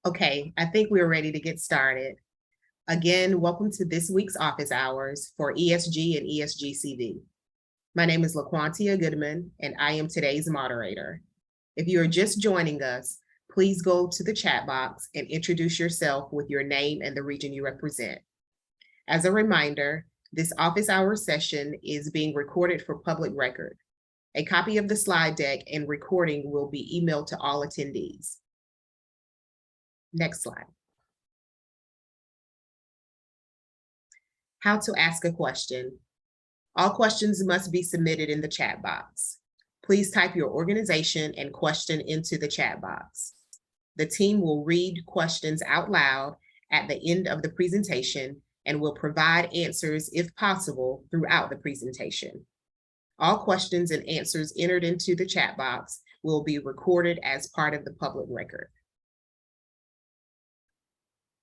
Okay, I think we're ready to get started. Again, welcome to this week's office hours for ESG and ESGCV. My name is LaQuantia Goodman, and I am today's moderator. If you are just joining us, please go to the chat box and introduce yourself with your name and the region you represent. As a reminder, this office hours session is being recorded for public record. A copy of the slide deck and recording will be emailed to all attendees. Next slide. How to ask a question. All questions must be submitted in the chat box. Please type your organization and question into the chat box. The team will read questions out loud at the end of the presentation and will provide answers if possible throughout the presentation. All questions and answers entered into the chat box will be recorded as part of the public record.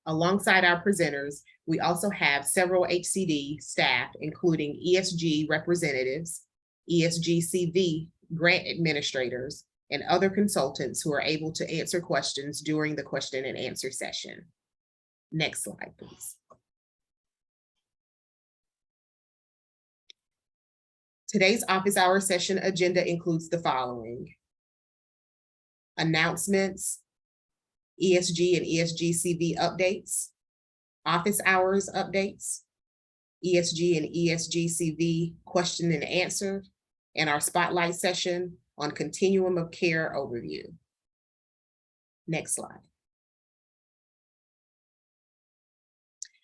Alongside our presenters, we also have several HCD staff, including ESG representatives, ESGCV grant administrators, and other consultants who are able to answer questions during the question and answer session. Next slide, please. Today's office hour session agenda includes the following: announcements, ESG and ESGCV updates, office hours updates, ESG and ESGCV question and answer, and our spotlight session on Continuum of Care overview. Next slide.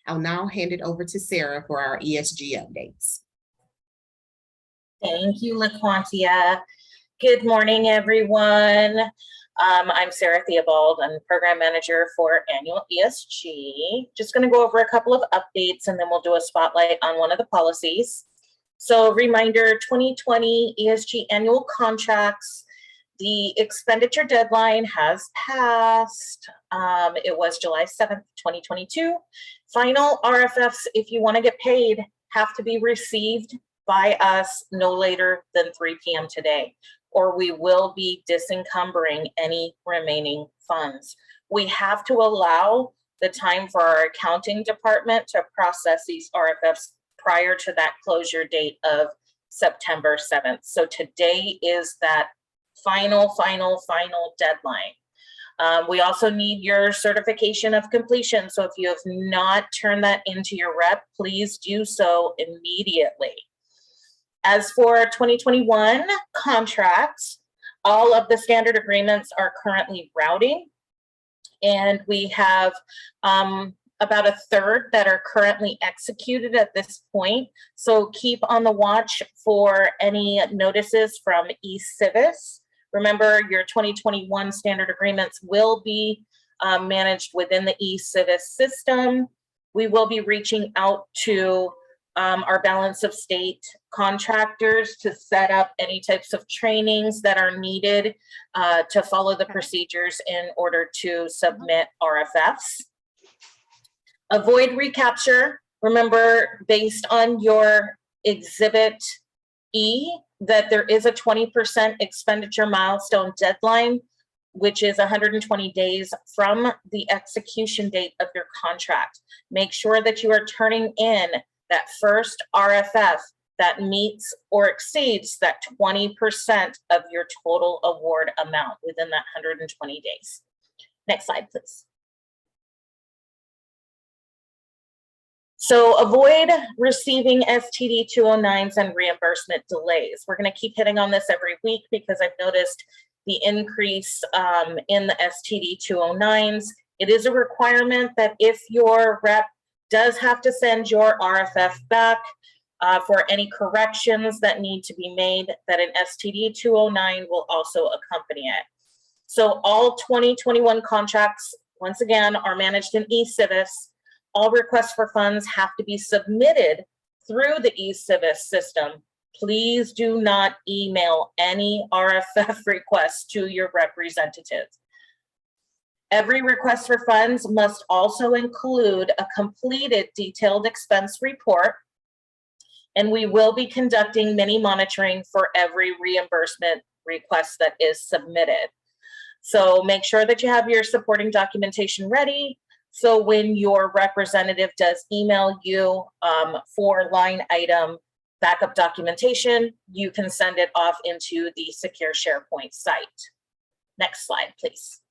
I'll now hand it over to Sarah for our ESG updates. Thank you, LaQuantia. Good morning, everyone. I'm Sarah Theobald. I'm the program manager for annual ESG. Just going to go over a couple of updates and then we'll do a spotlight on one of the policies. So reminder, 2020 ESG annual contracts, the expenditure deadline has passed. It was July 7th, 2022. Final RFFs, if you want to get paid, have to be received by us no later than 3 p.m. today, or we will be disencumbering any remaining funds. We have to allow the time for our accounting department to process these RFFs prior to that closure date of September 7th. So today is that final deadline. We also need your certification of completion. So if you have not turned that into your rep, please do so immediately. As for 2021 contracts, all of the standard agreements are currently routing, and we have about a third that are currently executed at this point. So keep on the watch for any notices from eCivis. Remember, your 2021 standard agreements will be managed within the eCivis system. We will be reaching out to our balance of state contractors to set up any types of trainings that are needed to follow the procedures in order to submit RFFs. Avoid recapture. Remember, based on your Exhibit E, that there is a 20% expenditure milestone deadline, which is 120 days from the execution date of your contract. Make sure that you are turning in that first RFF that meets or exceeds that 20% of your total award amount within that 120 days. Next slide, please. So avoid receiving STD 209s and reimbursement delays. We're going to keep hitting on this every week because I've noticed the increase in the STD 209s. It is a requirement that if your rep does have to send your RFF back for any corrections that need to be made, that an STD 209 will also accompany it. So all 2021 contracts, once again, are managed in eCivis. All requests for funds have to be submitted through the eCivis system. Please do not email any RFF requests to your representative. Every request for funds must also include a completed detailed expense report, and we will be conducting mini monitoring for every reimbursement request that is submitted. So make sure that you have your supporting documentation ready. So when your representative does email you for line item backup documentation, you can send it off into the secure SharePoint site. Next slide, please.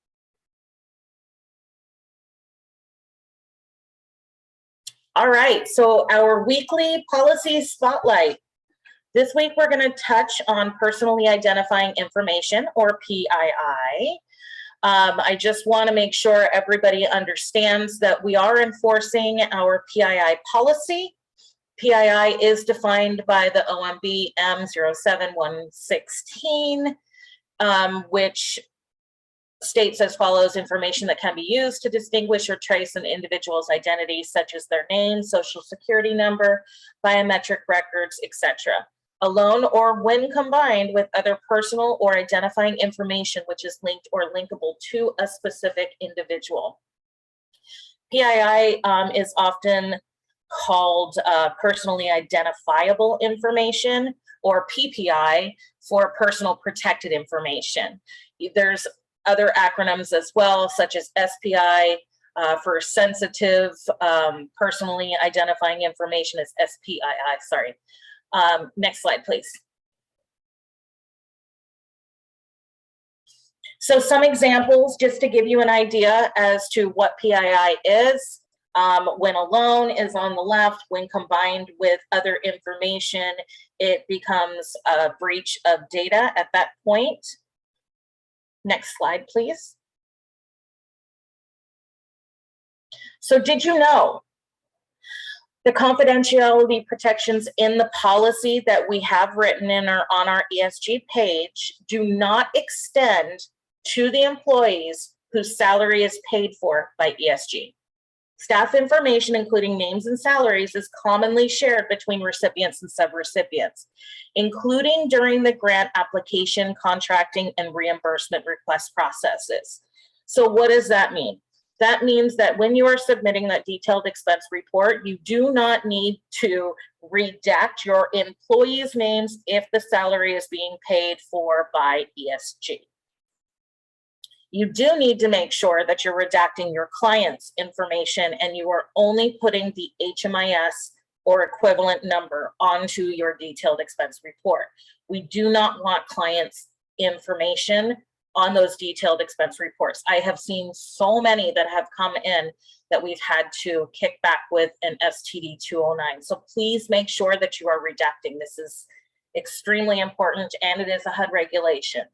All right, so our weekly policy spotlight. This week, we're going to touch on personally identifying information, or PII. I just want to make sure everybody understands that we are enforcing our PII policy. PII is defined by the OMB M07116, which states as follows: information that can be used to distinguish or trace an individual's identity, such as their name, social security number, biometric records, etc., alone or when combined with other personal or identifying information which is linked or linkable to a specific individual. PII is often called personally identifiable information, or PPI for personal protected information. There's other acronyms as well, such as SPI for sensitive personally identifying information is SPII, sorry. Next slide, please. So some examples, just to give you an idea as to what PII is. When alone is on the left, when combined with other information, it becomes a breach of data at that point. Next slide, please. So did you know the confidentiality protections in the policy that we have written in on our ESG page do not extend to the employees whose salary is paid for by ESG? Staff information, including names and salaries, is commonly shared between recipients and subrecipients, including during the grant application, contracting, and reimbursement request processes. So what does that mean? That means that when you are submitting that detailed expense report, you do not need to redact your employees' names if the salary is being paid for by ESG. You do need to make sure that you're redacting your client's information and you are only putting the HMIS or equivalent number onto your detailed expense report. We do not want clients' information on those detailed expense reports. I have seen so many that have come in that we've had to kick back with an STD 209. So please make sure that you are redacting. This is extremely important and it is a HUD regulation.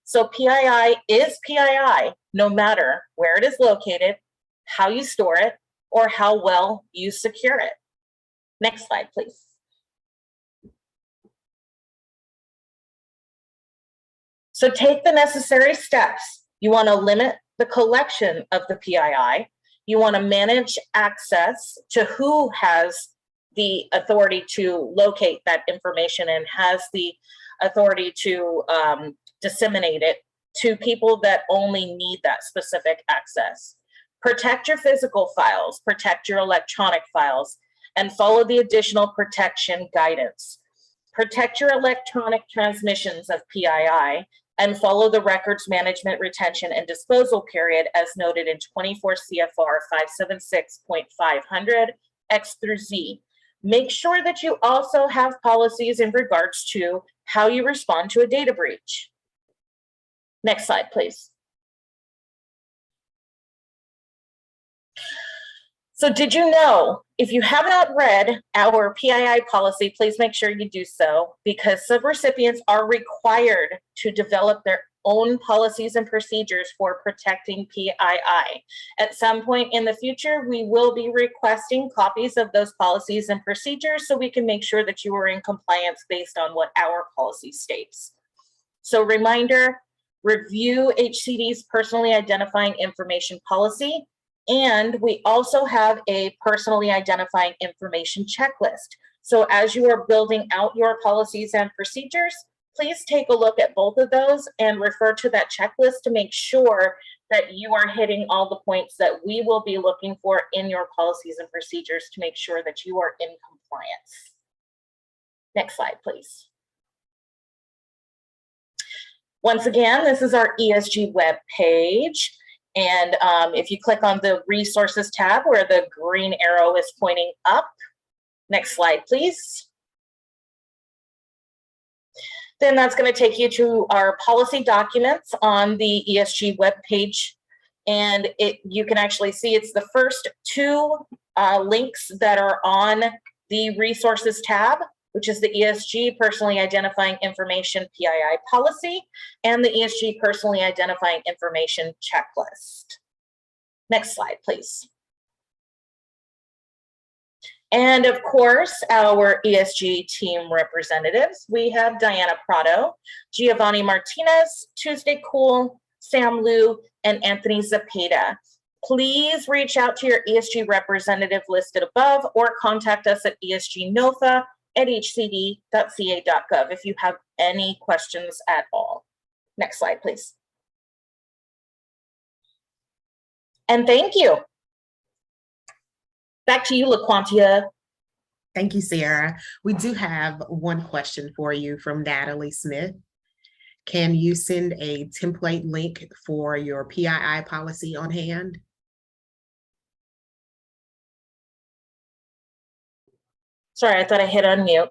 So PII is PII no matter where it is located, how you store it, or how well you secure it. Next slide, please. So take the necessary steps. You want to limit the collection of the PII. You want to manage access to who has the authority to locate that information and has the authority to disseminate it to people that only need that specific access. Protect your physical files, protect your electronic files, and follow the additional protection guidance. Protect your electronic transmissions of PII and follow the records management, retention, and disposal period as noted in 24 CFR 576.500 X through Z. Make sure that you also have policies in regards to how you respond to a data breach. Next slide, please. So did you know, if you have not read our PII policy, please make sure you do so, because subrecipients are required to develop their own policies and procedures for protecting PII. At some point in the future, we will be requesting copies of those policies and procedures so we can make sure that you are in compliance based on what our policy states. So reminder, review HCD's personally identifying information policy. And we also have a personally identifying information checklist. So as you are building out your policies and procedures, please take a look at both of those and refer to that checklist to make sure that you are hitting all the points that we will be looking for in your policies and procedures to make sure that you are in compliance. Next slide, please. Once again, this is our ESG web page. And if you click on the resources tab where the green arrow is pointing up, next slide, please. Then that's going to take you to our policy documents on the ESG web page. And you can actually see it's the first two links that are on the resources tab, which is the ESG personally identifying information PII policy and the ESG personally identifying information checklist. Next slide, please. And of course, our ESG team representatives, we have Diana Prado, Giovanni Martinez, Tuesday Cool, Sam Liu, and Anthony Zapata. Please reach out to your ESG representative listed above or contact us at esgnofa@hcd.ca.gov if you have any questions at all. Next slide, please. And thank you. Back to you, LaQuantia. Thank you, Sarah. We do have one question for you from Natalie Smith. Can you send a template link for your PII policy on hand? Sorry, I thought I hit unmute.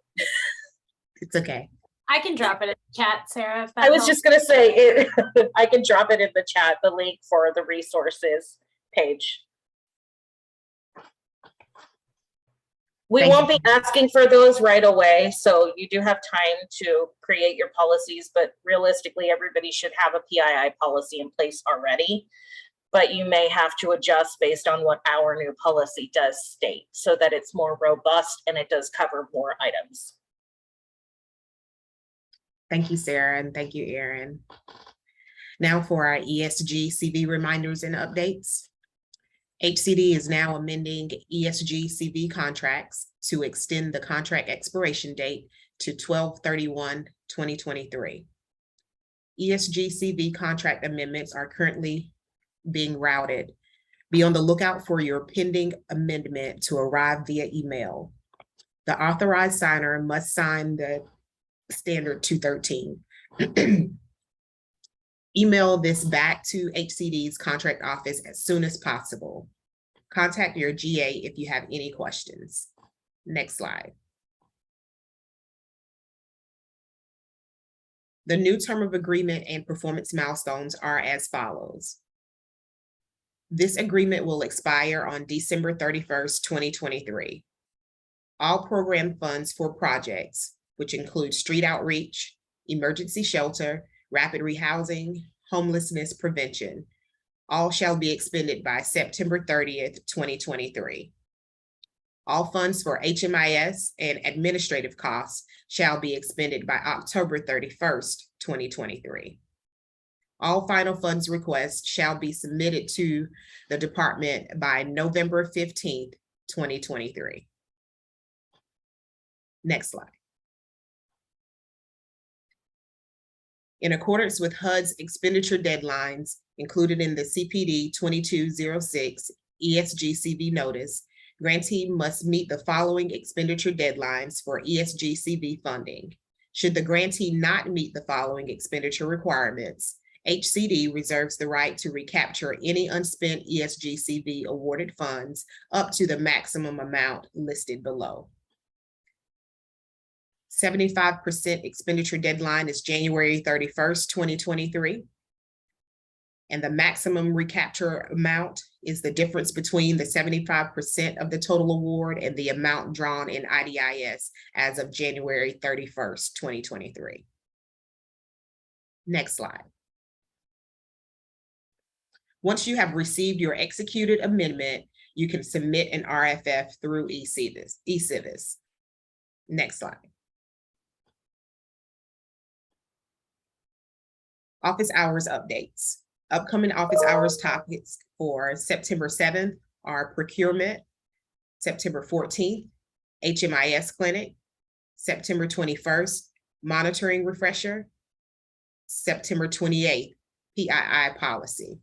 It's okay. I can drop it in the chat, Sarah. If that I was helps. just going to say, I can drop it in the chat, the link for the resources page. We won't be asking for those right away, so you do have time to create your policies, but realistically, everybody should have a PII policy in place already, but you may have to adjust based on what our new policy does state so that it's more robust and it does cover more items. Thank you, Sarah, and thank you, Erin. Now for our ESG CV reminders and updates. HCD is now amending ESG CV contracts to extend the contract expiration date to 12/31/2023. ESG CV contract amendments are currently being routed. Be on the lookout for your pending amendment to arrive via email. The authorized signer must sign the standard 213. Email this back to HCD's contract office as soon as possible. Contact your GA if you have any questions. Next slide. The new term of agreement and performance milestones are as follows. This agreement will expire on December 31st, 2023. All program funds for projects, which include street outreach, emergency shelter, rapid rehousing, homelessness prevention, all shall be expended by September 30th, 2023. All funds for HMIS and administrative costs shall be expended by October 31st, 2023. All final funds requests shall be submitted to the department by November 15th, 2023. Next slide. In accordance with HUD's expenditure deadlines included in the CPD 2206 ESGCV notice, grantee must meet the following expenditure deadlines for ESGCV funding. Should the grantee not meet the following expenditure requirements, HCD reserves the right to recapture any unspent ESGCV awarded funds up to the maximum amount listed below. 75% expenditure deadline is January 31st, 2023. And the maximum recapture amount is the difference between the 75% of the total award and the amount drawn in IDIS as of January 31st, 2023. Next slide. Once you have received your executed amendment, you can submit an RFF through eCivis. Next slide. Office hours updates. Upcoming office hours topics for September 7th are procurement, September 14th, HMIS clinic, September 21st, monitoring refresher, September 28th, PII policy.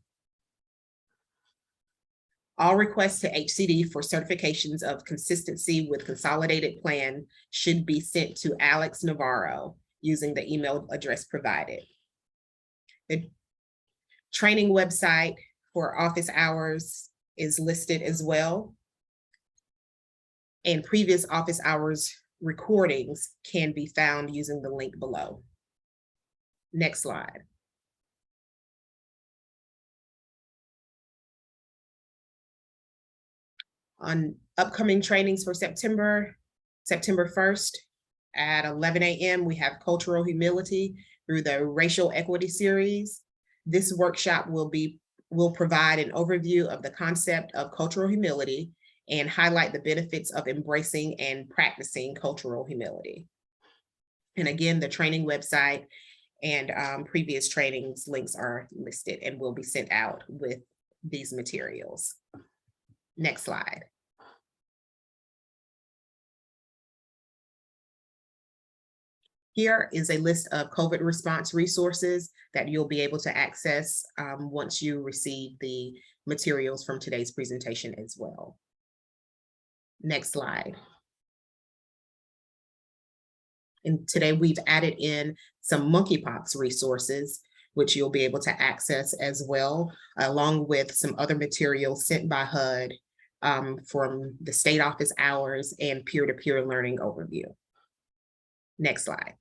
All requests to HCD for certifications of consistency with consolidated plan should be sent to Alex Navarro using the email address provided. The training website for office hours is listed as well. And previous office hours recordings can be found using the link below. Next slide. On upcoming trainings for September 1st at 11 a.m., we have Cultural Humility through the Racial Equity Series. This workshop will provide an overview of the concept of cultural humility and highlight the benefits of embracing and practicing cultural humility. And again, the training website and previous trainings links are listed and will be sent out with these materials. Next slide. Here is a list of COVID response resources that you'll be able to access once you receive the materials from today's presentation as well. Next slide. And today we've added in some monkeypox resources, which you'll be able to access as well, along with some other materials sent by HUD from the state office hours and peer-to-peer learning overview. Next slide.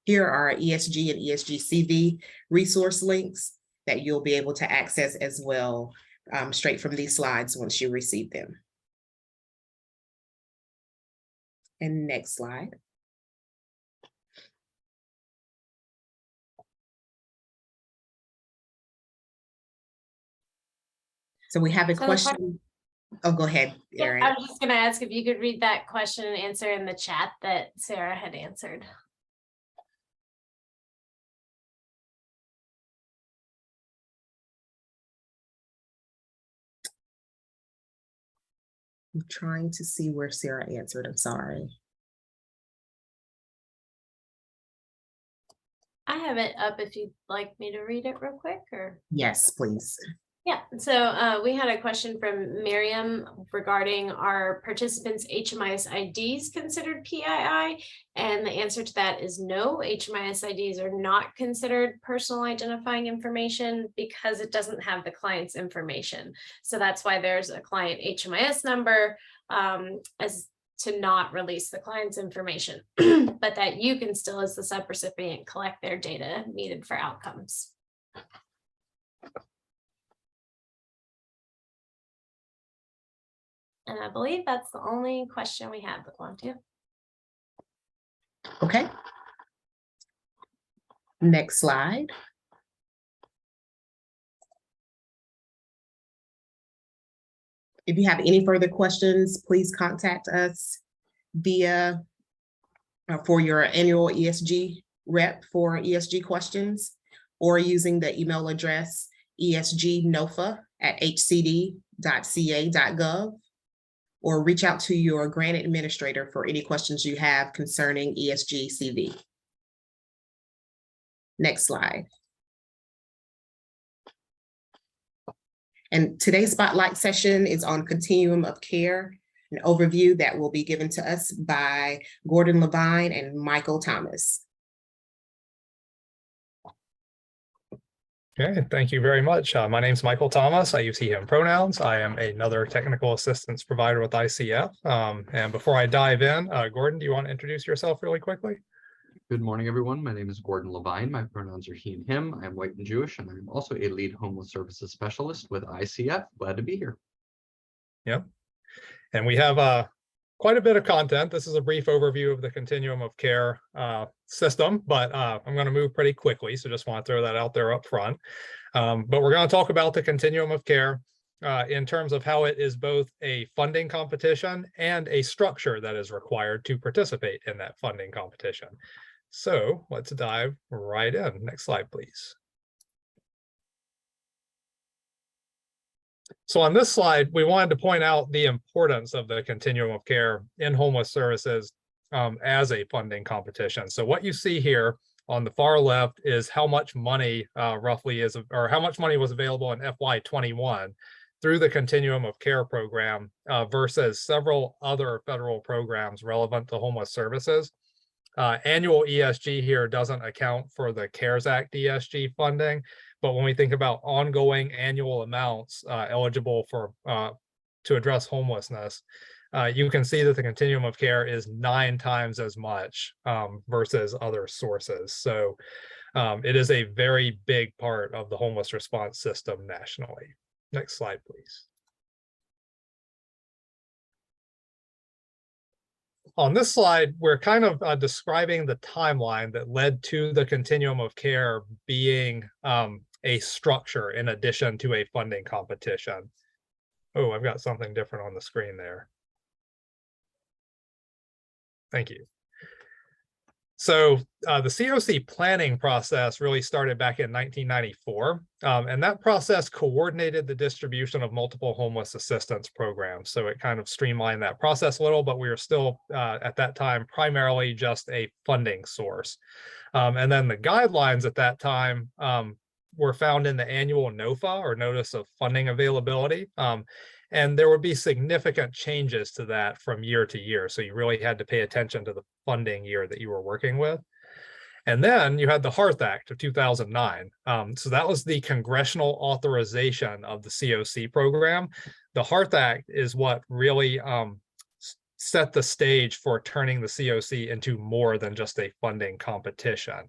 Here are ESG and ESG-CV resource links that you'll be able to access as well, straight from these slides once you receive them. And next slide. So we have a question. Oh, go ahead, Erin. I was just going to ask if you could read that question and answer in the chat that Sarah had answered. I'm trying to see where Sarah answered. I'm sorry. I have it up if you'd like me to read it real quick, or Yes, please. yeah. So we had a question from Miriam regarding our participants' HMIS IDs considered PII, and the answer to that is no. HMIS IDs are not considered personal identifying information because it doesn't have the client's information. So that's why there's a client HMIS number as to not release the client's information, but that you can still, as the subrecipient, collect their data needed for outcomes. And I believe that's the only question we have, LaQuantia. Okay. Next slide. If you have any further questions, please contact us via for your annual ESG rep for ESG questions, or using the email address esgnofa@hcd.ca.gov, or reach out to your grant administrator for any questions you have concerning ESG CV. Next slide. And today's spotlight session is on Continuum of Care, an overview that will be given to us by Gordon Levine and Michael Thomas. Okay, thank you very much. My name is Michael Thomas. I use he, him pronouns. I am another technical assistance provider with ICF. And before I dive in, Gordon, do you want to introduce yourself really quickly? Good morning, everyone. My name is Gordon Levine. My pronouns are he and him. I am white and Jewish, and I'm also a lead homeless services specialist with ICF. Glad to be here. Yep. And we have quite a bit of content. This is a brief overview of the Continuum of Care system, but I'm going to move pretty quickly. So just want to throw that out there up front. But we're going to talk about the Continuum of Care in terms of how it is both a funding competition and a structure that is required to participate in that funding competition. So let's dive right in. Next slide, please. So on this slide, we wanted to point out the importance of the Continuum of Care in homeless services as a funding competition. So what you see here on the far left is how much money roughly is, or how much money was available in FY21 through the Continuum of Care program versus several other federal programs relevant to homeless services. Annual ESG here doesn't account for the CARES Act ESG funding, but when we think about ongoing annual amounts eligible for to address homelessness, you can see that the continuum of care is 9 times as much versus other sources. So it is a very big part of the homeless response system nationally. Next slide, please. On this slide, we're kind of describing the timeline that led to the continuum of care being a structure in addition to a funding competition. Oh, I've got something different on the screen there. Thank you. So the COC planning process really started back in 1994, and that process coordinated the distribution of multiple homeless assistance programs. So it kind of streamlined that process a little, but we were still at that time primarily just a funding source. And then the guidelines at that time were found in the annual NOFA, or Notice of Funding Availability. And there would be significant changes to that from year to year. So you really had to pay attention to the funding year that you were working with. And then you had the Hearth Act of 2009. So that was the congressional authorization of the COC program. The Hearth Act is what really set the stage for turning the COC into more than just a funding competition.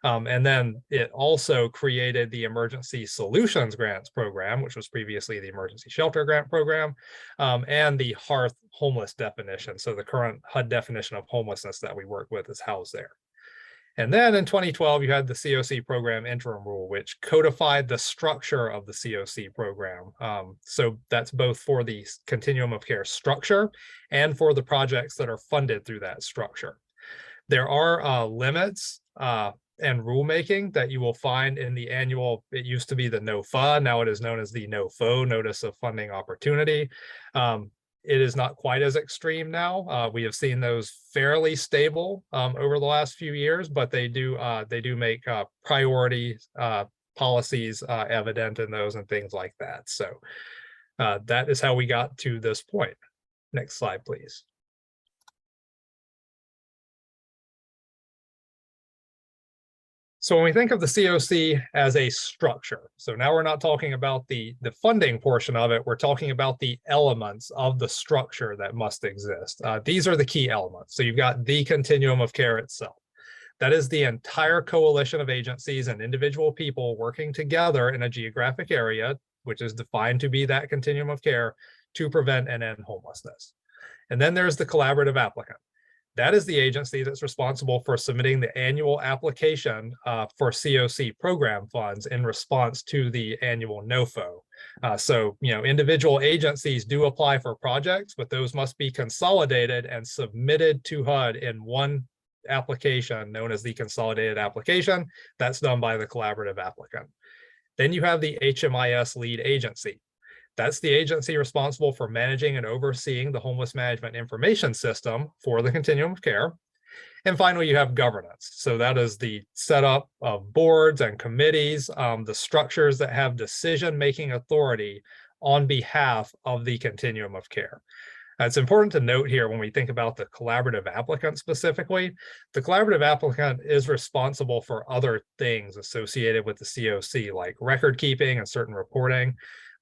And then it also created the Emergency Solutions Grants Program, which was previously the Emergency Shelter Grant Program, and the Hearth Homeless definition. So the current HUD definition of homelessness that we work with is housed there. And then in 2012, you had the COC program interim rule, which codified the structure of the COC program. So that's both for the continuum of care structure and for the projects that are funded through that structure. There are limits and rulemaking that you will find in the annual, it used to be the NOFA, now it is known as the NOFO, Notice of Funding Opportunity. It is not quite as extreme now. We have seen those fairly stable over the last few years, but they do make priority policies evident in those and things like that. So that is how we got to this point. Next slide, please. So when we think of the COC as a structure, so now we're not talking about the funding portion of it, we're talking about the elements of the structure that must exist. These are the key elements. So you've got the continuum of care itself. That is the entire coalition of agencies and individual people working together in a geographic area, which is defined to be that continuum of care, to prevent and end homelessness. And then there's the collaborative applicant. That is the agency that's responsible for submitting the annual application for COC program funds in response to the annual NOFO. So, individual agencies do apply for projects, but those must be consolidated and submitted to HUD in one application known as the consolidated application. That's done by the collaborative applicant. Then you have the HMIS lead agency. That's the agency responsible for managing and overseeing the homeless management information system for the continuum of care. And finally, you have governance. So that is the setup of boards and committees, the structures that have decision-making authority on behalf of the continuum of care. It's important to note here when we think about the collaborative applicant specifically, the collaborative applicant is responsible for other things associated with the COC, like record keeping and certain reporting.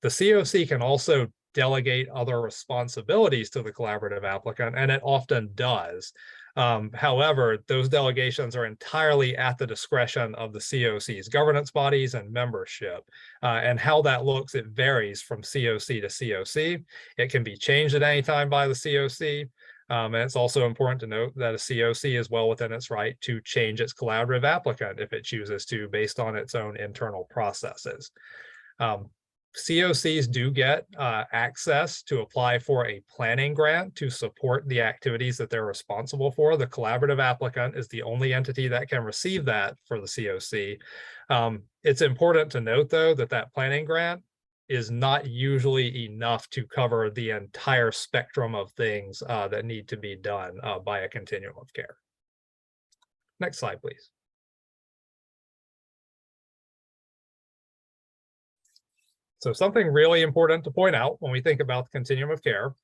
The COC can also delegate other responsibilities to the collaborative applicant, and it often does. However, those delegations are entirely at the discretion of the COC's governance bodies and membership. And how that looks, it varies from COC to COC. It can be changed at any time by the COC. And it's also important to note that a COC is well within its right to change its collaborative applicant if it chooses to, based on its own internal processes. COCs do get access to apply for a planning grant to support the activities that they're responsible for. The collaborative applicant is the only entity that can receive that for the COC. It's important to note, though, that that planning grant is not usually enough to cover the entire spectrum of things that need to be done by a continuum of care. Next slide, please. So something really important to point out when we think about the continuum of care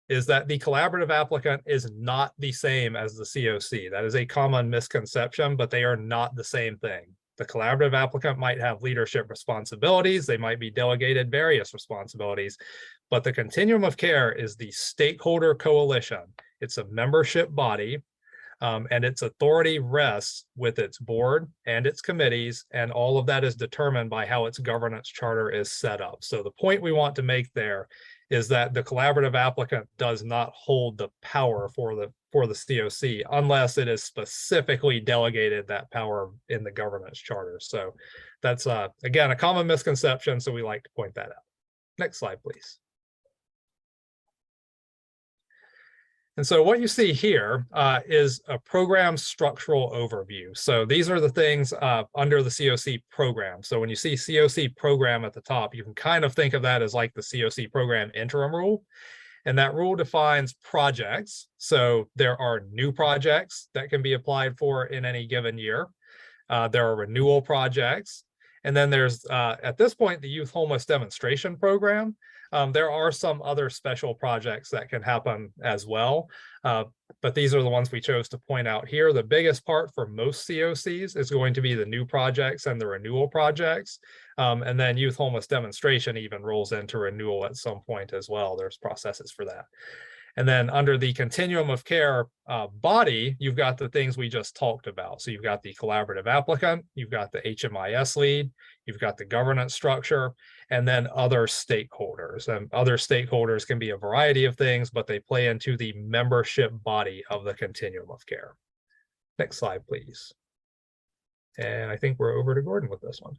is that the collaborative applicant is not the same as the COC. That is a common misconception, but they are not the same thing. The collaborative applicant might have leadership responsibilities. They might be delegated various responsibilities, but the Continuum of Care is the stakeholder coalition. It's a membership body, and its authority rests with its board and its committees, and all of that is determined by how its governance charter is set up. So the point we want to make there is that the collaborative applicant does not hold the power for the COC unless it is specifically delegated that power in the governance charter. So that's again a common misconception, so we like to point that out. Next slide, please. And so what you see here is a program structural overview. So these are the things under the COC program. So when you see COC program at the top, you can kind of think of that as like the COC program interim rule. And that rule defines projects. So there are new projects that can be applied for in any given year. There are renewal projects. And then there's, at this point, the Youth Homeless Demonstration Program. There are some other special projects that can happen as well, but these are the ones we chose to point out here. The biggest part for most COCs is going to be the new projects and the renewal projects, and then Youth Homeless Demonstration even rolls into renewal at some point as well. There's processes for that. And then under the Continuum of Care body, you've got the things we just talked about. So you've got the collaborative applicant, you've got the HMIS lead, you've got the governance structure, and then other stakeholders. And other stakeholders can be a variety of things, but they play into the membership body of the Continuum of Care. Next slide, please. And I think we're over to Gordon with this one.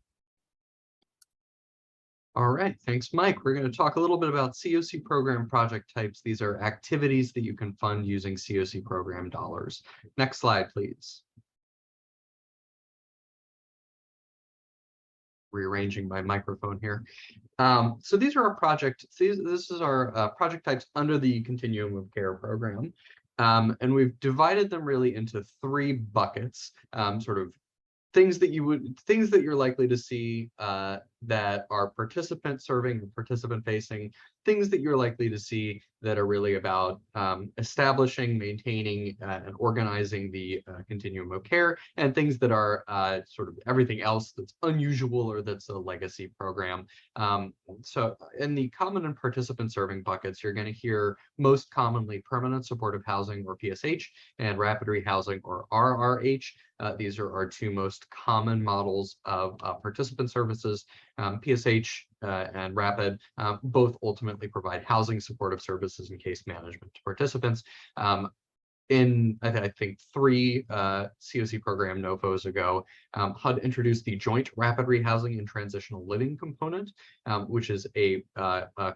All right, thanks, Mike. We're going to talk a little bit about COC program project types. These are activities that you can fund using COC program dollars. Next slide, please. Rearranging my microphone here. So these are our project. This is our project types under the Continuum of Care program, and we've divided them really into 3 buckets. Sort of things that you're likely to see that are participant serving, participant facing, things that you're likely to see that are really about establishing, maintaining, and organizing the Continuum of Care, and things that are sort of everything else that's unusual or that's a legacy program. So in the common and participant serving buckets, you're going to hear most commonly permanent supportive housing, or PSH, and rapid rehousing, or RRH. These are our 2 most common models of participant services. PSH and Rapid both ultimately provide housing, supportive services, and case management to participants. In, I think, 3 COC program NOFOs ago, HUD introduced the Joint Rapid Rehousing and Transitional Living component, which is a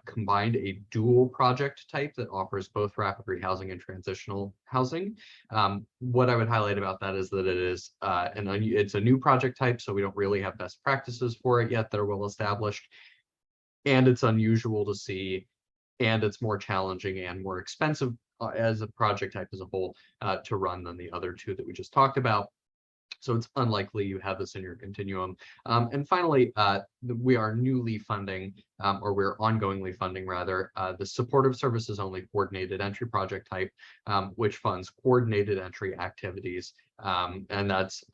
combined, a dual project type that offers both rapid rehousing and transitional housing. What I would highlight about that is that it is it's a new project type, so we don't really have best practices for it yet that are well established, and it's unusual to see, and it's more challenging and more expensive as a project type as a whole to run than the other 2 that we just talked about. So it's unlikely you have this in your continuum. And finally, we are newly funding, or we're ongoingly funding rather, the supportive services only coordinated entry project type, which funds coordinated entry activities. And that's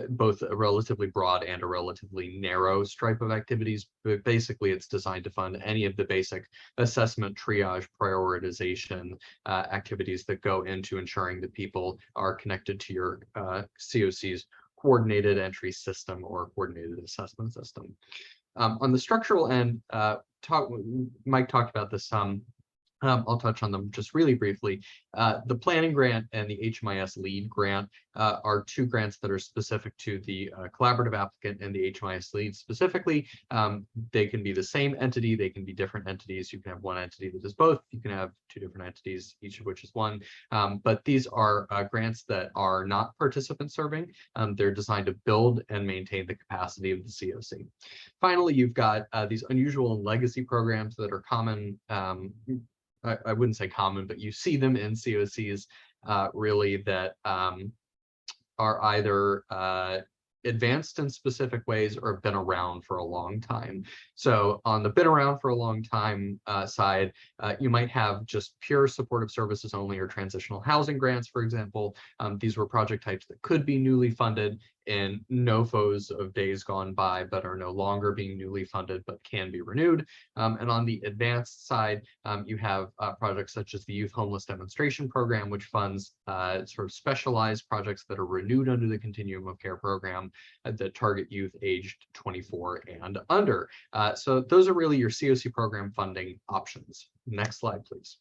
both a relatively broad and a relatively narrow stripe of activities. But basically, it's designed to fund any of the basic assessment, triage, prioritization activities that go into ensuring that people are connected to your COC's coordinated entry system or coordinated assessment system. On the structural end, Mike talked about this some. I'll touch on them just really briefly. The planning grant and the HMIS lead grant are 2 grants that are specific to the collaborative applicant and the HMIS lead specifically. They can be the same entity, they can be different entities. You can have one entity that does both, you can have 2 different entities, each of which is one. But these are grants that are not participant serving. They're designed to build and maintain the capacity of the COC. Finally, you've got these unusual and legacy programs that are common. I wouldn't say common, but you see them in COCs really that are either advanced in specific ways or have been around for a long time. So on the been around for a long time side, you might have just pure supportive services only or transitional housing grants, for example. These were project types that could be newly funded in NOFOs of days gone by, but are no longer being newly funded, but can be renewed. And on the advanced side, you have projects such as the Youth Homeless Demonstration Program, which funds sort of specialized projects that are renewed under the Continuum of Care program that target youth aged 24 and under. So those are really your COC program funding options. Next slide, please.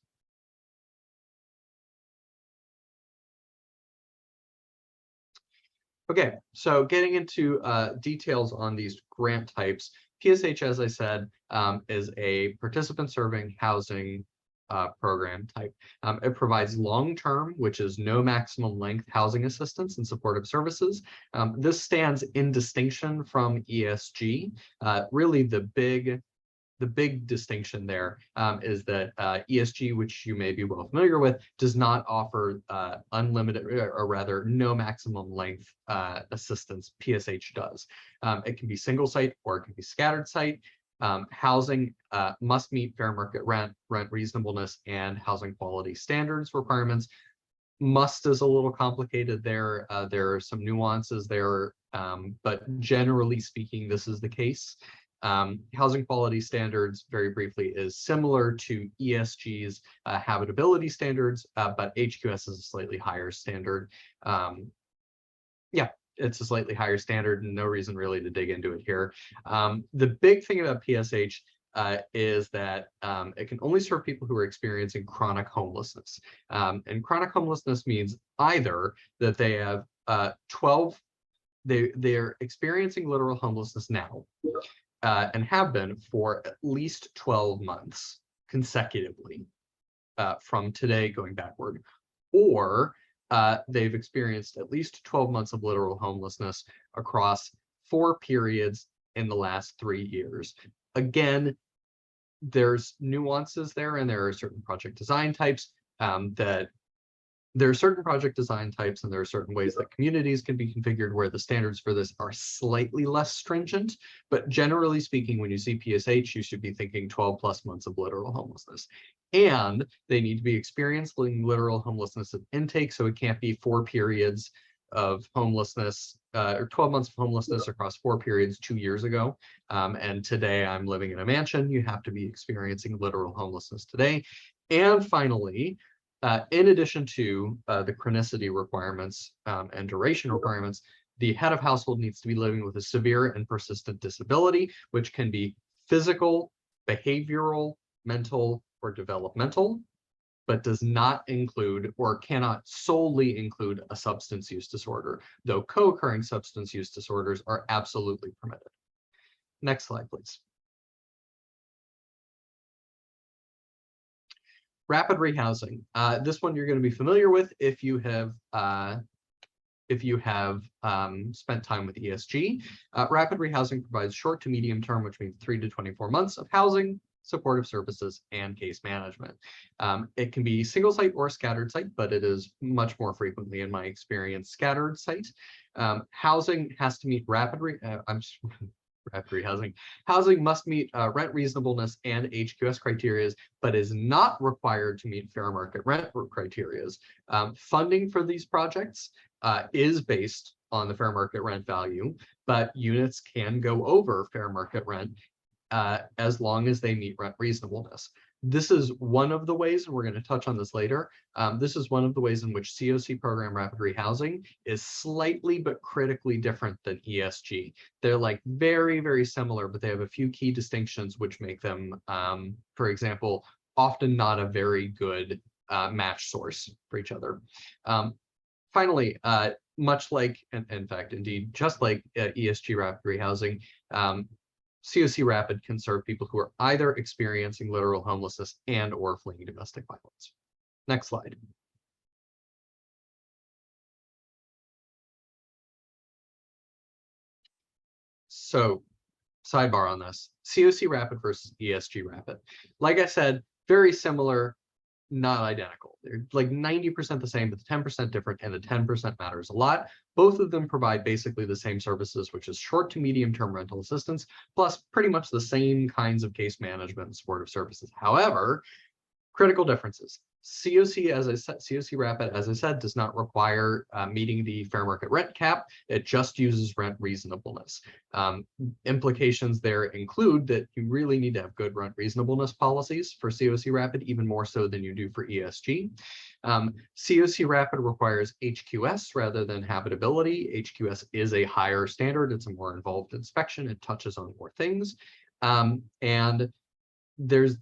Okay, so getting into details on these grant types, PSH, as I said, is a participant-serving housing program type. It provides long-term, which is no maximum length housing assistance and supportive services. This stands in distinction from ESG. Really, the big distinction there is that ESG, which you may be well familiar with, does not offer unlimited, or rather no maximum length assistance. PSH does. It can be single site or it can be scattered site. Housing must meet fair market rent reasonableness, and housing quality standards requirements. Must is a little complicated there. There are some nuances there, but generally speaking, this is the case. Housing quality standards, very briefly, is similar to ESG's habitability standards, but HQS is a slightly higher standard. Yeah, it's a slightly higher standard, and no reason really to dig into it here. The big thing about PSH is that it can only serve people who are experiencing chronic homelessness. And chronic homelessness means either that they have they're experiencing literal homelessness now, and have been for at least 12 months consecutively from today going backward, or they've experienced at least 12 months of literal homelessness across 4 periods in the last 3 years. Again, there's nuances there, and there are certain project design types there are certain project design types, and there are certain ways that communities can be configured where the standards for this are slightly less stringent. But generally speaking, when you see PSH, you should be thinking 12 plus months of literal homelessness. And they need to be experiencing literal homelessness at intake, so it can't be 4 periods of homelessness, or 12 months of homelessness across 4 periods 2 years ago. And today I'm living in a mansion. You have to be experiencing literal homelessness today. And finally, in addition to the chronicity requirements and duration requirements, the head of household needs to be living with a severe and persistent disability, which can be physical, behavioral, mental, or developmental, but does not include or cannot solely include a substance use disorder, though co-occurring substance use disorders are absolutely permitted. Next slide, please. Rapid rehousing. This one you're going to be familiar with if you have spent time with ESG. Rapid rehousing provides short to medium term, which means 3 to 24 months of housing, supportive services, and case management. It can be single site or scattered site, but it is much more frequently, in my experience, scattered site. Housing has to meet rapid rehousing. Housing must meet rent reasonableness and HQS criteria, but is not required to meet fair market rent criteria. Funding for these projects is based on the fair market rent value, but units can go over fair market rent as long as they meet rent reasonableness. This is one of the ways, and we're going to touch on this later, this is one of the ways in which COC program rapid rehousing is slightly but critically different than ESG. They're like very, very similar, but they have a few key distinctions which make them, for example, often not a very good match source for each other. Finally, much like, in fact, indeed, just like ESG rapid rehousing, COC Rapid can serve people who are either experiencing literal homelessness and or fleeing domestic violence. Next slide. So, sidebar on this, COC Rapid versus ESG Rapid. Like I said, very similar, not identical. They're like 90% the same, but the 10% different, and the 10% matters a lot. Both of them provide basically the same services, which is short to medium term rental assistance, plus pretty much the same kinds of case management and supportive services. However, critical differences. COC, as I said, COC Rapid, as I said, does not require meeting the fair market rent cap. It just uses rent reasonableness. Implications there include that you really need to have good rent reasonableness policies for COC Rapid, even more so than you do for ESG. COC Rapid requires HQS rather than habitability. HQS is a higher standard. It's a more involved inspection. It touches on more things. And there's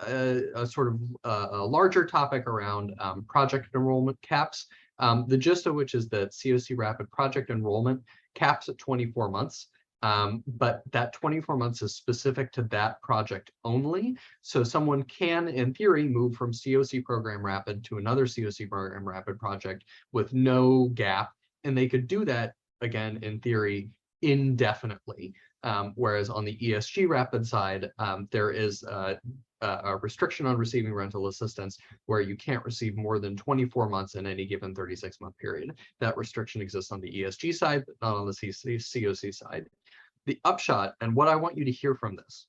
a sort of a larger topic around project enrollment caps, the gist of which is that COC Rapid project enrollment caps at 24 months, but that 24 months is specific to that project only. So someone can, in theory, move from COC Program Rapid to another COC Program Rapid project with no gap, and they could do that, again, in theory, indefinitely. Whereas on the ESG Rapid side, there is a restriction on receiving rental assistance where you can't receive more than 24 months in any given 36-month period. That restriction exists on the ESG side, but not on the COC side. The upshot, and what I want you to hear from this,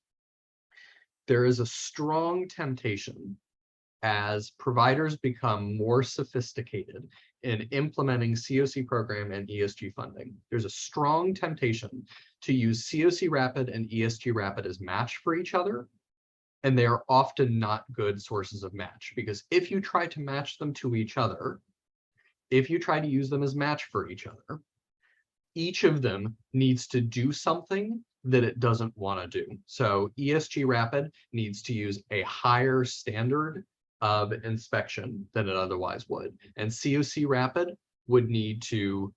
there is a strong temptation as providers become more sophisticated in implementing COC program and ESG funding. There's a strong temptation to use COC Rapid and ESG Rapid as match for each other, and they are often not good sources of match, because if you try to match them to each other, if you try to use them as match for each other, each of them needs to do something that it doesn't want to do. So ESG Rapid needs to use a higher standard of inspection than it otherwise would. And COC Rapid would need to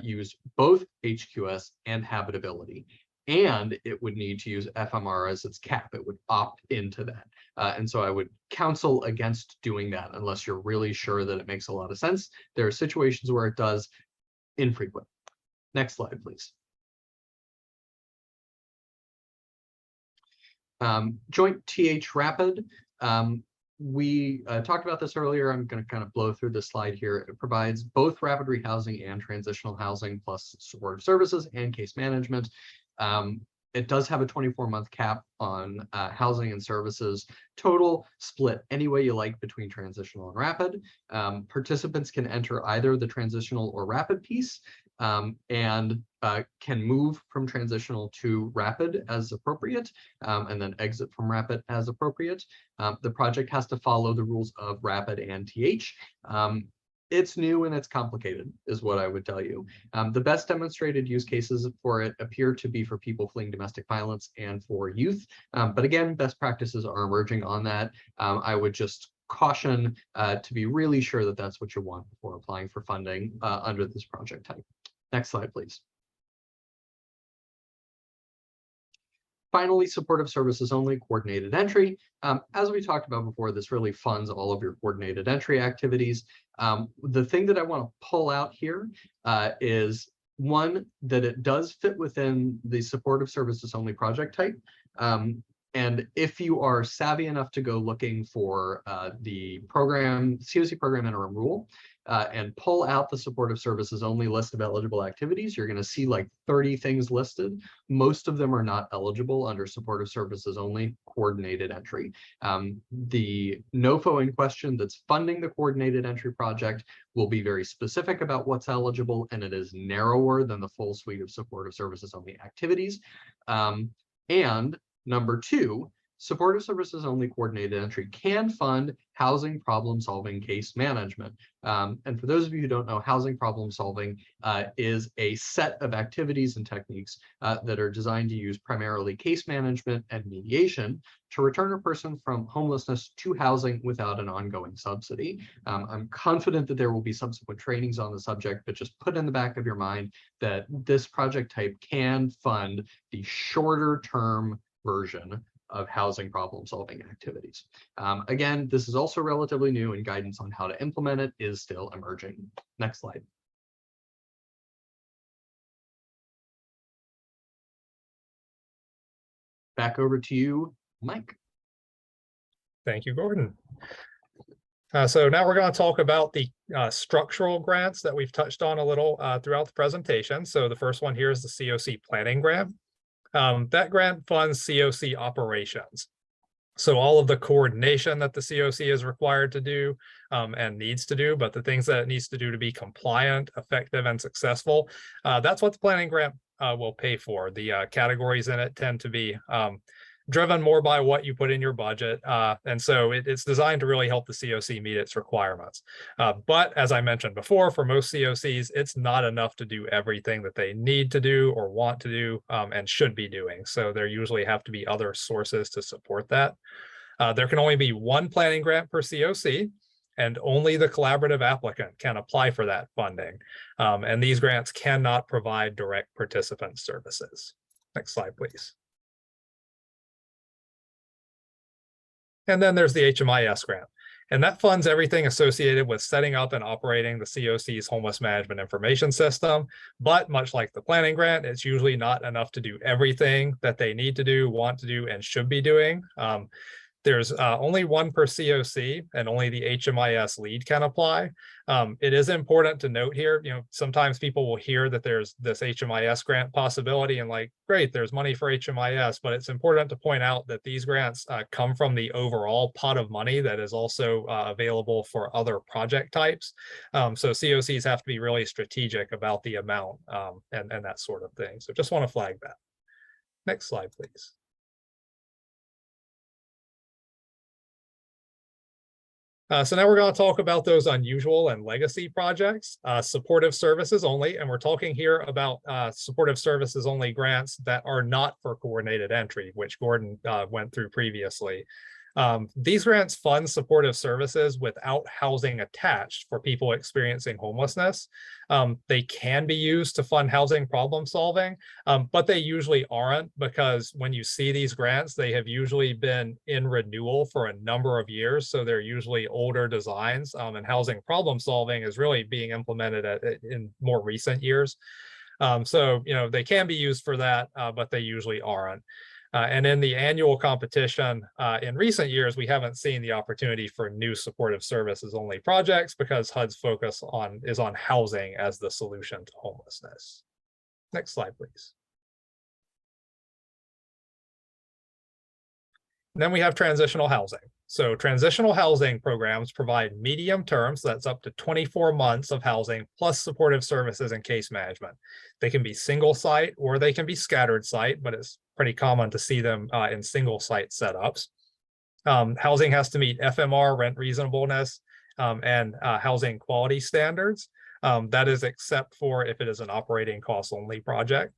use both HQS and habitability. And it would need to use FMR as its cap. It would opt into that. And so I would counsel against doing that unless you're really sure that it makes a lot of sense. There are situations where it does, infrequent. Next slide, please. Joint TH Rapid. We talked about this earlier. I'm going to kind of blow through this slide here. It provides both rapid rehousing and transitional housing, plus supportive services and case management. It does have a 24-month cap on housing and services total, split any way you like between transitional and rapid. Participants can enter either the transitional or rapid piece, and can move from transitional to rapid as appropriate, and then exit from rapid as appropriate. The project has to follow the rules of rapid and TH. It's new and it's complicated, is what I would tell you. The best demonstrated use cases for it appear to be for people fleeing domestic violence and for youth. But again, best practices are emerging on that. I would just caution to be really sure that that's what you want before applying for funding under this project type. Next slide, please. Finally, supportive services only, coordinated entry. As we talked about before, this really funds all of your coordinated entry activities. The thing that I want to pull out here is, one, that it does fit within the supportive services only project type. And if you are savvy enough to go looking for the program, COC program interim rule, and pull out the supportive services only list of eligible activities, you're going to see like 30 things listed. Most of them are not eligible under supportive services only coordinated entry. The NOFO in question that's funding the coordinated entry project will be very specific about what's eligible, and it is narrower than the full suite of supportive services only activities. And number two, supportive services only coordinated entry can fund housing problem solving case management. And for those of you who don't know, housing problem solving is a set of activities and techniques that are designed to use primarily case management and mediation to return a person from homelessness to housing without an ongoing subsidy. I'm confident that there will be subsequent trainings on the subject, but just put in the back of your mind that this project type can fund the shorter term version of housing problem solving activities. Again, this is also relatively new, and guidance on how to implement it is still emerging. Next slide. Back over to you, Mike. Thank you, Gordon. So now we're going to talk about the structural grants that we've touched on a little throughout the presentation. So the first one here is the COC planning grant. That grant funds COC operations. So all of the coordination that the COC is required to do and needs to do, but the things that it needs to do to be compliant, effective, and successful, that's what the planning grant will pay for. The categories in it tend to be driven more by what you put in your budget. And so it's designed to really help the COC meet its requirements. But as I mentioned before, for most COCs, it's not enough to do everything that they need to do or want to do and should be doing. So there usually have to be other sources to support that. There can only be one planning grant per COC, and only the collaborative applicant can apply for that funding. And these grants cannot provide direct participant services. Next slide, please. And then there's the HMIS grant, and that funds everything associated with setting up and operating the COC's homeless management information system. But much like the planning grant, it's usually not enough to do everything that they need to do, want to do, and should be doing. There's only one per COC, and only the HMIS lead can apply. It is important to note here, sometimes people will hear that there's this HMIS grant possibility and like, great, there's money for HMIS, but it's important to point out that these grants come from the overall pot of money that is also available for other project types. So COCs have to be really strategic about the amount and that sort of thing. So just want to flag that. Next slide, please. So now we're going to talk about those unusual and legacy projects, supportive services only, and we're talking here about supportive services only grants that are not for coordinated entry, which Gordon went through previously. These grants fund supportive services without housing attached for people experiencing homelessness. They can be used to fund housing problem solving, but they usually aren't, because when you see these grants, they have usually been in renewal for a number of years. So they're usually older designs, and housing problem solving is really being implemented in more recent years. So, they can be used for that, but they usually aren't. And in the annual competition in recent years, we haven't seen the opportunity for new supportive services only projects because HUD's focus is on housing as the solution to homelessness. Next slide, please. And then we have transitional housing. So transitional housing programs provide medium terms, so that's up to 24 months of housing plus supportive services and case management. They can be single site or they can be scattered site, but it's pretty common to see them in single site setups. Housing has to meet FMR, rent reasonableness, and housing quality standards. That is except for if it is an operating cost only project.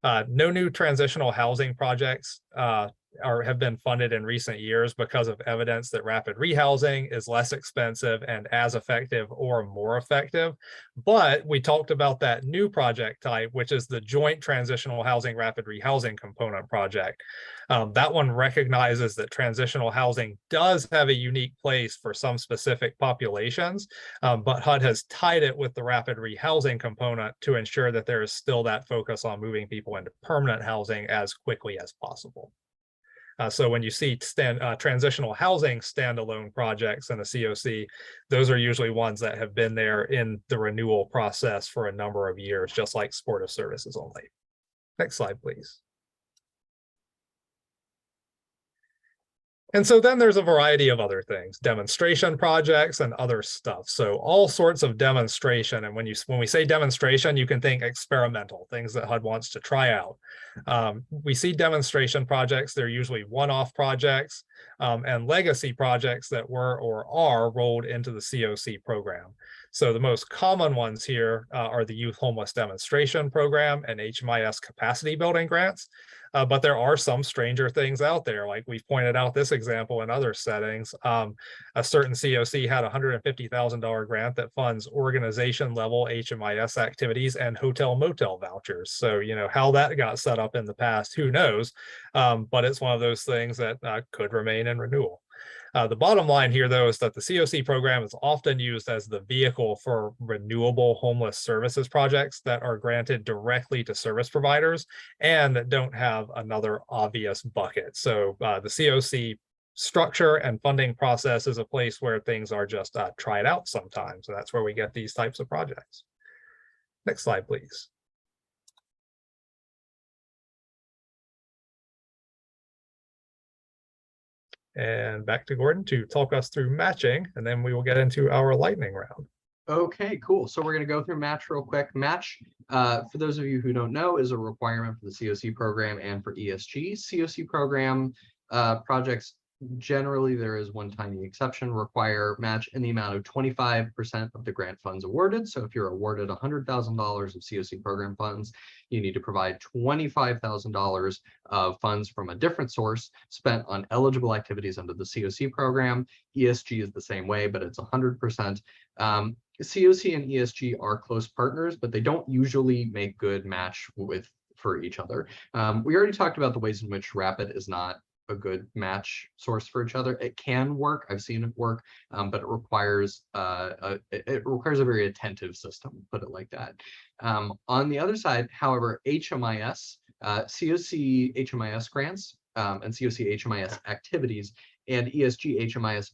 No new transitional housing projects have been funded in recent years because of evidence that rapid rehousing is less expensive and as effective or more effective. But we talked about that new project type, which is the joint transitional housing rapid rehousing component project. That one recognizes that transitional housing does have a unique place for some specific populations, but HUD has tied it with the rapid rehousing component to ensure that there is still that focus on moving people into permanent housing as quickly as possible. So when you see transitional housing standalone projects in a COC, those are usually ones that have been there in the renewal process for a number of years, just like supportive services only. Next slide, please. And so then there's a variety of other things, demonstration projects and other stuff. So all sorts of demonstration. And when we say demonstration, you can think experimental, things that HUD wants to try out. We see demonstration projects, they're usually one-off projects and legacy projects that were or are rolled into the COC program. So the most common ones here are the Youth Homeless Demonstration Program and HMIS capacity building grants. But there are some stranger things out there, like we've pointed out this example in other settings. A certain COC had a $150,000 grant that funds organization level HMIS activities and hotel motel vouchers. So, how that got set up in the past, who knows? But it's one of those things that could remain in renewal. The bottom line here, though, is that the COC program is often used as the vehicle for renewable homeless services projects that are granted directly to service providers and that don't have another obvious bucket. So the COC structure and funding process is a place where things are just tried out sometimes. So that's where we get these types of projects. Next slide, please. And back to Gordon to talk us through matching, and then we will get into our lightning round. Okay, cool. So we're going to go through match real quick. Match, for those of you who don't know, is a requirement for the COC program and for ESG. COC program projects, generally there is one tiny exception, require match in the amount of 25% of the grant funds awarded. So if you're awarded $100,000 of COC program funds, you need to provide $25,000 of funds from a different source spent on eligible activities under the COC program. ESG is the same way, but it's 100%. COC and ESG are close partners, but they don't usually make good match for each other. We already talked about the ways in which Rapid is not a good match source for each other. It can work. I've seen it work, but it requires a very attentive system, put it like that. On the other side, however, HMIS, COC HMIS grants and COC HMIS activities and ESG HMIS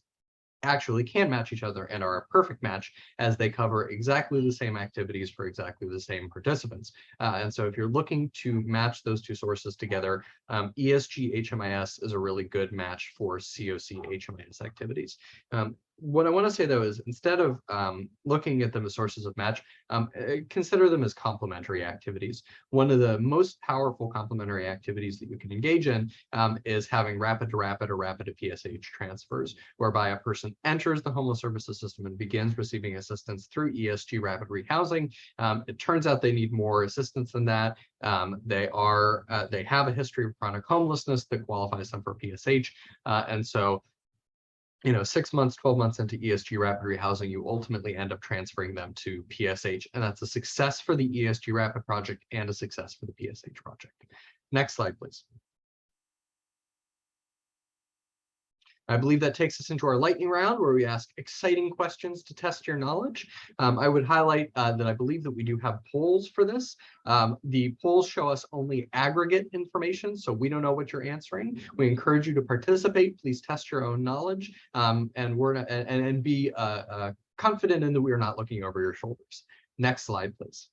actually can match each other and are a perfect match, as they cover exactly the same activities for exactly the same participants. And so if you're looking to match those two sources together, ESG HMIS is a really good match for COC HMIS activities. What I want to say, though, is instead of looking at them as sources of match, consider them as complementary activities. One of the most powerful complementary activities that you can engage in is having rapid to rapid or rapid to PSH transfers, whereby a person enters the homeless services system and begins receiving assistance through ESG rapid rehousing. It turns out they need more assistance than that. They have a history of chronic homelessness that qualifies them for PSH, and so 6 months, 12 months into ESG rapid rehousing, you ultimately end up transferring them to PSH. And that's a success for the ESG rapid project and a success for the PSH project. Next slide, please. I believe that takes us into our lightning round, where we ask exciting questions to test your knowledge. I would highlight that I believe that we do have polls for this. The polls show us only aggregate information, so we don't know what you're answering. We encourage you to participate. Please test your own knowledge, and be confident in that we are not looking over your shoulders. Next slide, please.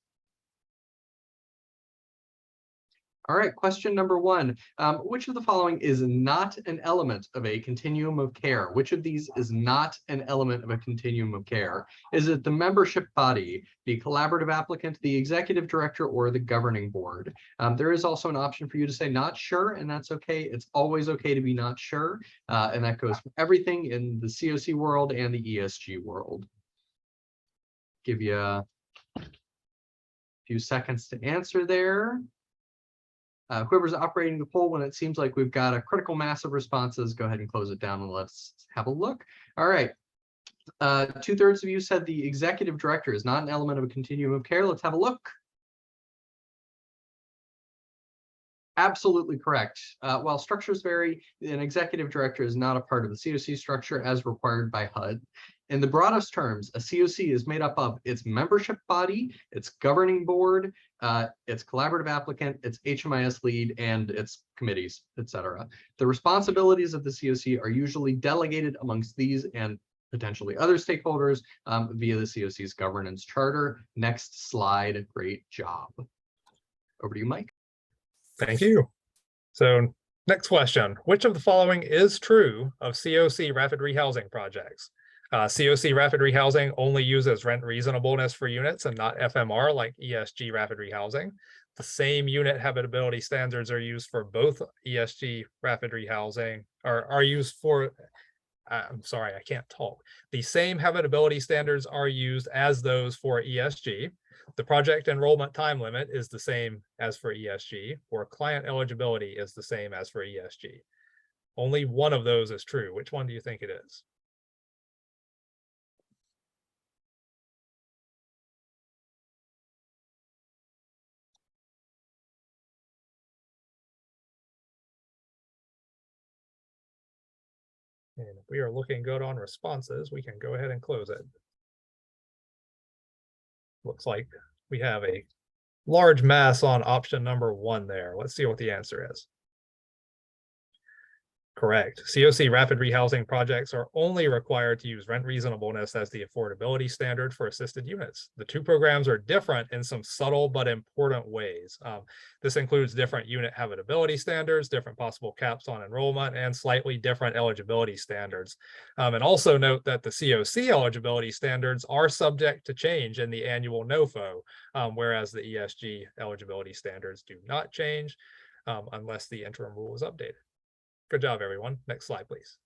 All right, question number 1. Which of the following is not an element of a continuum of care? Which of these is not an element of a continuum of care? Is it the membership body, the collaborative applicant, the executive director, or the governing board? There is also an option for you to say not sure, and that's okay. It's always okay to be not sure, and that goes for everything in the COC world and the ESG world. Give you a few seconds to answer there. Whoever's operating the poll, when it seems like we've got a critical mass of responses, go ahead and close it down and let's have a look. All right. 2/3 of you said the executive director is not an element of a continuum of care. Let's have a look. Absolutely correct. While structures vary, an executive director is not a part of the COC structure as required by HUD. In the broadest terms, a COC is made up of its membership body, its governing board, its collaborative applicant, its HMIS lead, and its committees, etc. The responsibilities of the COC are usually delegated amongst these and potentially other stakeholders via the COC's governance charter. Next slide. Great job. Over to you, Mike. Thank you. So next question, which of the following is true of COC rapid rehousing projects? COC rapid rehousing only uses rent reasonableness for units and not FMR like ESG rapid rehousing. The same unit habitability standards are used for both ESG rapid rehousing, or are used for, I'm sorry, I can't talk. The same habitability standards are used as those for ESG. The project enrollment time limit is the same as for ESG, or client eligibility is the same as for ESG. Only one of those is true. Which one do you think it is? And if we are looking good on responses, we can go ahead and close it. Looks like we have a large mass on option number 1 there. Let's see what the answer is. Correct. COC rapid rehousing projects are only required to use rent reasonableness as the affordability standard for assisted units. The two programs are different in some subtle but important ways. This includes different unit habitability standards, different possible caps on enrollment, and slightly different eligibility standards. And also note that the COC eligibility standards are subject to change in the annual NOFO, whereas the ESG eligibility standards do not change unless the interim rule is updated. Good job, everyone. Next slide, please.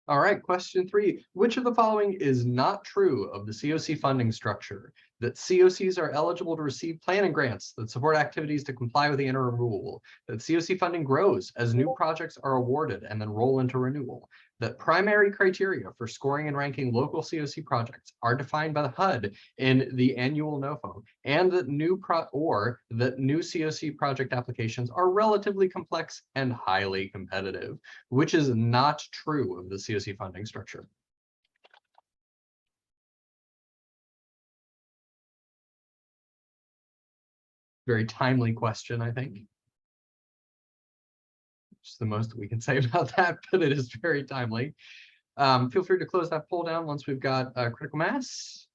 All right, question 3. Which of the following is not true of the COC funding structure? That COCs are eligible to receive planning grants that support activities to comply with the interim rule, that COC funding grows as new projects are awarded and then roll into renewal, that primary criteria for scoring and ranking local COC projects are defined by the HUD in the annual NOFO, and that new COC project applications are relatively complex and highly competitive, which is not true of the COC funding structure. Very timely question, I think. Just the most that we can say about that, but it is very timely. Feel free to close that poll down once we've got critical mass.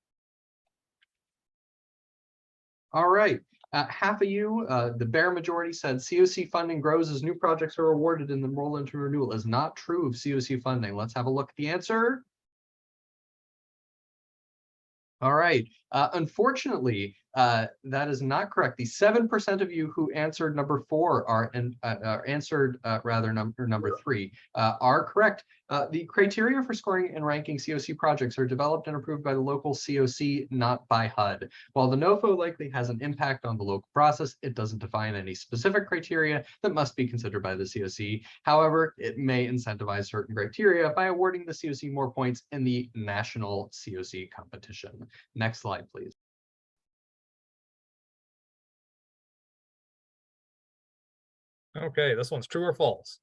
All right, half of you, the bare majority said COC funding grows as new projects are awarded and then roll into renewal is not true of COC funding. Let's have a look at the answer. All right, unfortunately, that is not correct. The 7% of you who answered number 4 are answered number 3 are correct. The criteria for scoring and ranking COC projects are developed and approved by the local COC, not by HUD. While the NOFO likely has an impact on the local process, it doesn't define any specific criteria that must be considered by the COC. However, it may incentivize certain criteria by awarding the COC more points in the national COC competition. Next slide, please. Okay, this one's true or false.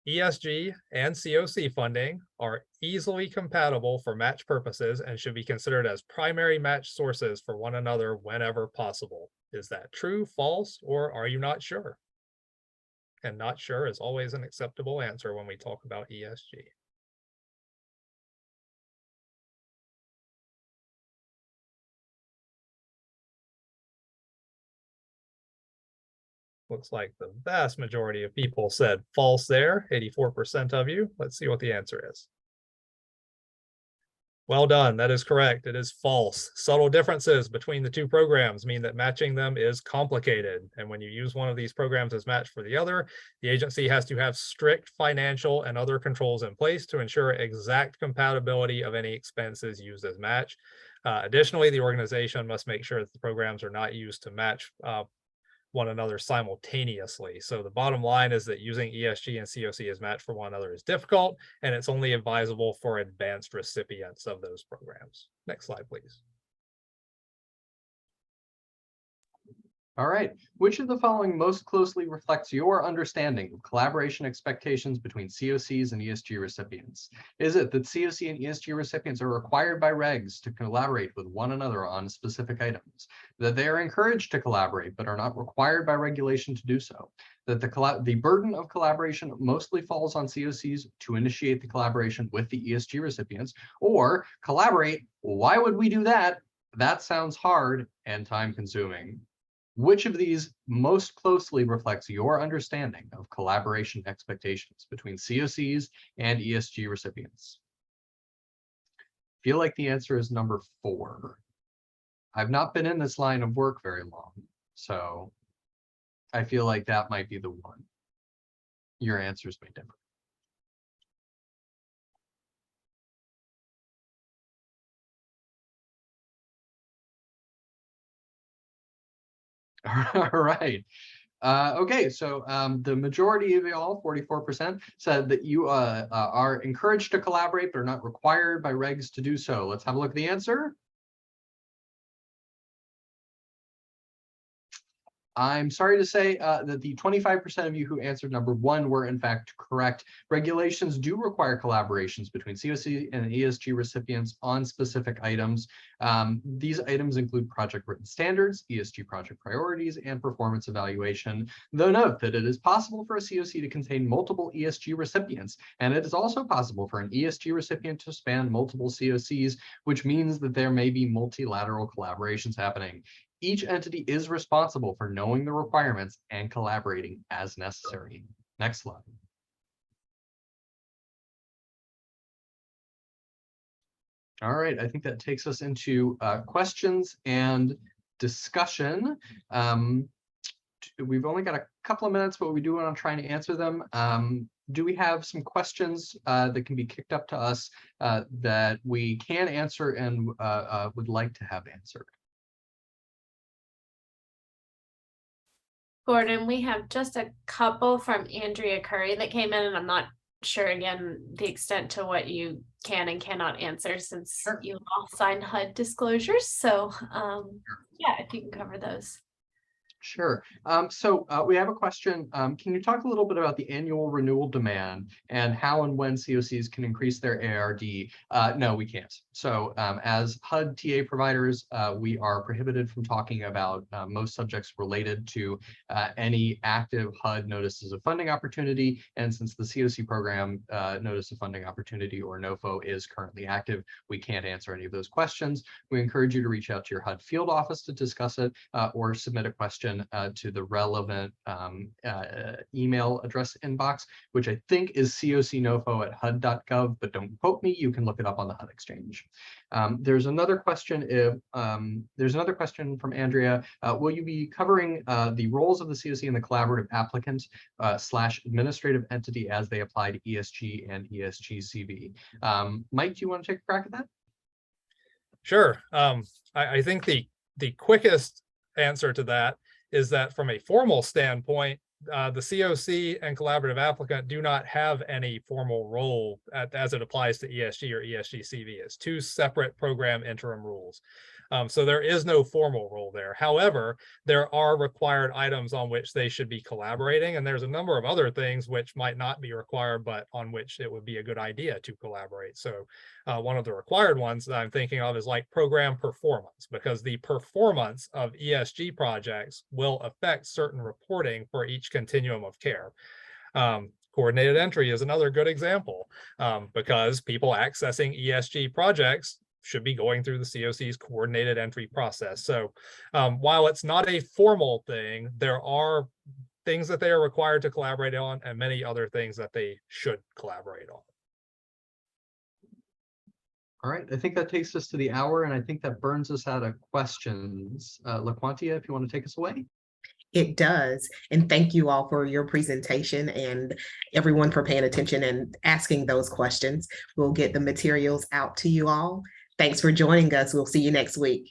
ESG and COC funding are easily compatible for match purposes and should be considered as primary match sources for one another whenever possible. Is that true, false, or are you not sure? And not sure is always an acceptable answer when we talk about ESG. Looks like the vast majority of people said false there, 84% of you. Let's see what the answer is. Well done, that is correct. It is false. Subtle differences between the two programs mean that matching them is complicated. And when you use one of these programs as match for the other, the agency has to have strict financial and other controls in place to ensure exact compatibility of any expenses used as match. Additionally, the organization must make sure that the programs are not used to match one another simultaneously. So the bottom line is that using ESG and COC as match for one another is difficult, and it's only advisable for advanced recipients of those programs. Next slide, please. All right, which of the following most closely reflects your understanding of collaboration expectations between COCs and ESG recipients? Is it that COC and ESG recipients are required by regs to collaborate with one another on specific items? That they are encouraged to collaborate but are not required by regulation to do so? That the burden of collaboration mostly falls on COCs to initiate the collaboration with the ESG recipients? Or collaborate, why would we do that? That sounds hard and time-consuming. Which of these most closely reflects your understanding of collaboration expectations between COCs and ESG recipients? I feel like the answer is number 4. I've not been in this line of work very long, so I feel like that might be the one. Your answers may differ. All right. Okay, so the majority of y'all, 44%, said that you are encouraged to collaborate but are not required by regs to do so. Let's have a look at the answer. I'm sorry to say that the 25% of you who answered number 1 were in fact correct. Regulations do require collaborations between COC and ESG recipients on specific items. These items include project written standards, ESG project priorities, and performance evaluation. Though note that it is possible for a COC to contain multiple ESG recipients, and it is also possible for an ESG recipient to span multiple COCs, which means that there may be multilateral collaborations happening. Each entity is responsible for knowing the requirements and collaborating as necessary. Next slide. All right, I think that takes us into questions and discussion. We've only got a couple of minutes, but we do want to try and answer them. Do we have some questions that can be kicked up to us that we can answer and would like to have answered? Gordon, we have just a couple from Andrea Curry that came in, and I'm not sure again the extent to what you can and cannot answer since you all signed HUD disclosures. So yeah, if you can cover those. Sure. So we have a question. Can you talk a little bit about the annual renewal demand and how and when COCs can increase their ARD? No, we can't. So as HUD TA providers, we are prohibited from talking about most subjects related to any active HUD notices of funding opportunity. And since the COC program notice of funding opportunity or NOFO is currently active, we can't answer any of those questions. We encourage you to reach out to your HUD field office to discuss it or submit a question to the relevant email address inbox, which I think is cocnofo@hud.gov, but don't quote me. You can look it up on the HUD Exchange. There's another question. There's another question from Andrea. Will you be covering the roles of the COC and the collaborative applicant / administrative entity as they apply to ESG and ESG-CV? Mike, do you want to take a crack at that? Sure. I think the quickest answer to that is that from a formal standpoint, the COC and collaborative applicant do not have any formal role as it applies to ESG or ESG-CV. It's 2 separate program interim rules. So there is no formal role there. However, there are required items on which they should be collaborating, and there's a number of other things which might not be required, but on which it would be a good idea to collaborate. So one of the required ones that I'm thinking of is like program performance, because the performance of ESG projects will affect certain reporting for each continuum of care. Coordinated entry is another good example because people accessing ESG projects should be going through the COC's coordinated entry process. So while it's not a formal thing, there are things that they are required to collaborate on and many other things that they should collaborate on. All right, I think that takes us to the hour, and I think that burns us out of questions. LaQuantia, if you want to take us away. It does. And thank you all for your presentation and everyone for paying attention and asking those questions. We'll get the materials out to you all. Thanks for joining us. We'll see you next week.